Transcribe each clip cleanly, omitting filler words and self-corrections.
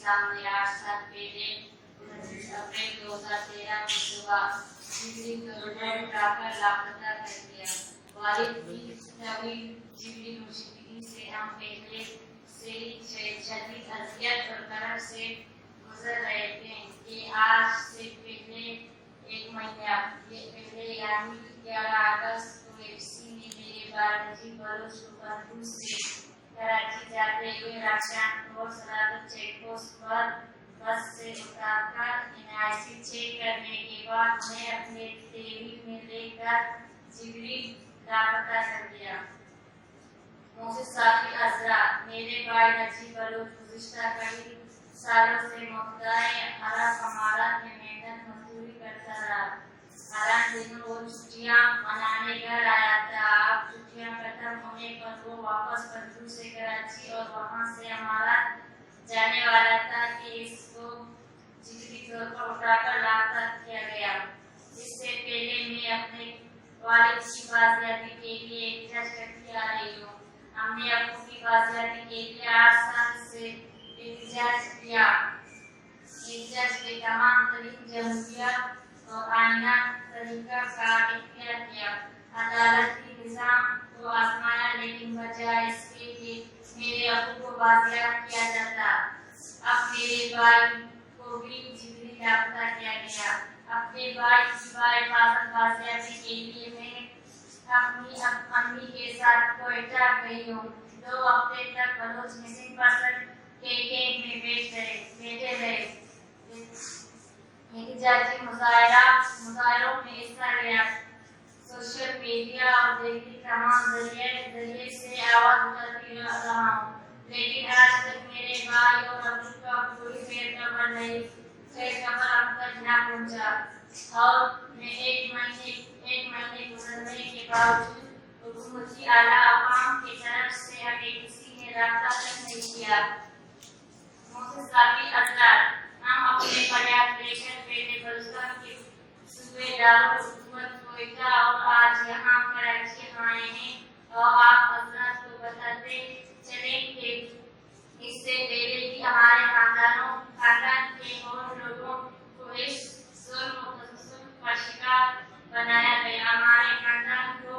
सामने 8 साल पहले 29 अप्रैल 2013 को सुबह जिबरी कॉरिडोर उठाकर लापता कर दिया। वालिद की नवी जिबरी मुश्किल से हम पहले से ही शदीद अजियत और करब से गुजर रहे थे कि आज से पहले एक महीना पहले यानी 11 अगस्त को एफसी ने मेरे बालाजी बलोच को बंदूक से कराची जाते हुए रक्षा और सलादत चेक पोस्ट पर बस से उतारकर एनआईसी चेक करने के बाद उन्हें अपने तेवी में लेकर जिबरी लापता कर दिया। मोहसिन साफी अजरा मेरे भाई नजीब बलोच गुज़िश्ता कई सालों से मुद्दाए अरब अमारात में मेहनत मजदूरी करता रहा। हालांकि दिनों वो छुट्टियां मनाने घर आया था। अब छुट्टियां खत्म होने पर वो वापस बंदूक से कराची और वहां से हमारा जाने वाला था कि इसको जिबरी तौर पर उठाकर लापता किया गया। इससे पहले मैं अपने वालिद की बाजियाबी के लिए एहतजाज करती आ रही हूँ। हमने अब्बू की बाजियाबी के लिए 8 साल से एहतजाज किया। एहतजाज के तमाम तरीक जमहूरियत और आईना तरीका का इख्तियार किया। अदालती निज़ाम को आजमाया, लेकिन बजाय इसके कि मेरे अब्बू को बाजियाब किया जाता, अब मेरे भाई को भी जिबरी लापता किया गया। अपने भाई की बाहिफाजत बाजियाबी के लिए मैं अपनी अम्मी के साथ कोयटा गई हूँ। 2 हफ्ते तक बलोच मिसिंग पर्सन के कैंप में बैठे रहे। एहतजाजी मुजाहिरों में हिस्सा लिया। सोशल मीडिया और देखी तमाम जरिए से आवाज उठाती रहा हूँ, लेकिन आज तक मेरे भाई और अब्बू का कोई खबर अब तक न पहुँचा। और एक महीने गुजरने के बावजूद हुकूमती आला अवाम की तरफ से हमें किसी ने राब्ता तक नहीं किया। मोहसिन साफी अजरा हम अपने फरियाद लेकर पहले बलूचिस्तान के सूबे दारुल कोयटा और आज यहाँ कराची आए हैं और आप हजरात को बताते चले कि इससे पहले भी हमारे खानदान के और लोगों को इस जुल्म और तशद्दुद का शिकार बनाया गया। हमारे खानदान को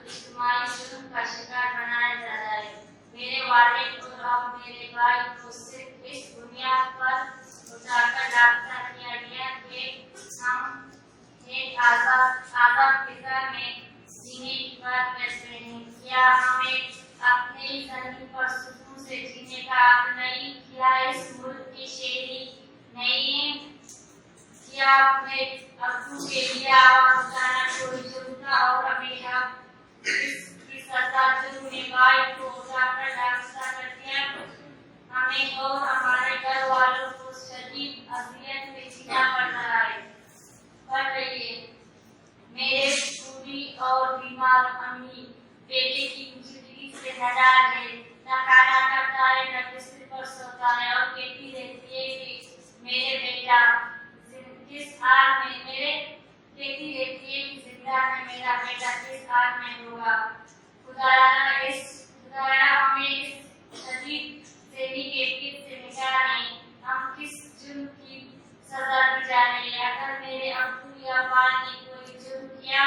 इज्तिमाई जुल्म का शिकार बनाया जा रहा है। मेरे वालिद और अब मेरे भाई को सिर्फ इस बुनियाद पर उठाकर लापता किया गया कि हम एक आजाद फिजा में जीने की बात करते हैं। क्या हमें अपनी जमीन पर सुकून से जीने का हक नहीं? क्या इस मुल्क की शेरी नहीं है? क्या अपने अब्बू के लिए आवाज उठाना कोई जुर्म था और हमें अब इसकी सजा जुर्म में भाई को उठाकर लापता कर दिया? हमें और हमारे घर वालों को शदीद अज़ियत में जीना पड़ रही है। मेरे बूढ़ी और बीमार अम्मी बेटे की जिंदगी से नाराज है, न खाना खाता है, न बिस्तर पर सोता है और कहती रहती है कि मेरे बेटा किस हाल में मेरा बेटा किस हाल में होगा। खुदाया हमें इस शदीद ज़हनी कैफियत से निकालें। हम किस जुर्म की सजा दी जा रही है? अगर मेरे अब्बू या भाई ने कोई जुर्म किया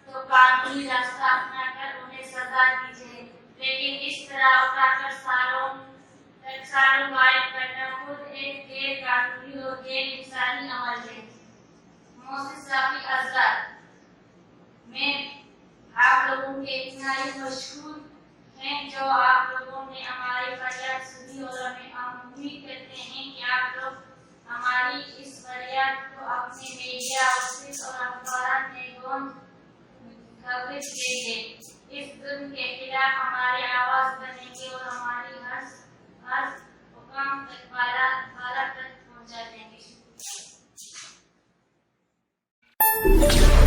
तो कानूनी रास्ता अपनाकर उन्हें सजा दीजिए, लेकिन इस तरह उठाकर सालों गायब करना खुद एक गैर कानूनी और गैर इंसानी अमल है। मोहसिन साफी अजरा में आप लोगों के इतना ही मशहूर हैं जो आप लोगों ने हमारी फरियाद सुनी और हम उम्मीद करते हैं कि आप लोग हमारी इस फरियाद को अपने मीडिया आउटलेट और अखबार में कवरेज देंगे। इस जुल्म के खिलाफ हमारी आवाज बनेंगे और हमारी हर मुकाम तक बाला तक पहुंचा देंगे। Thank you.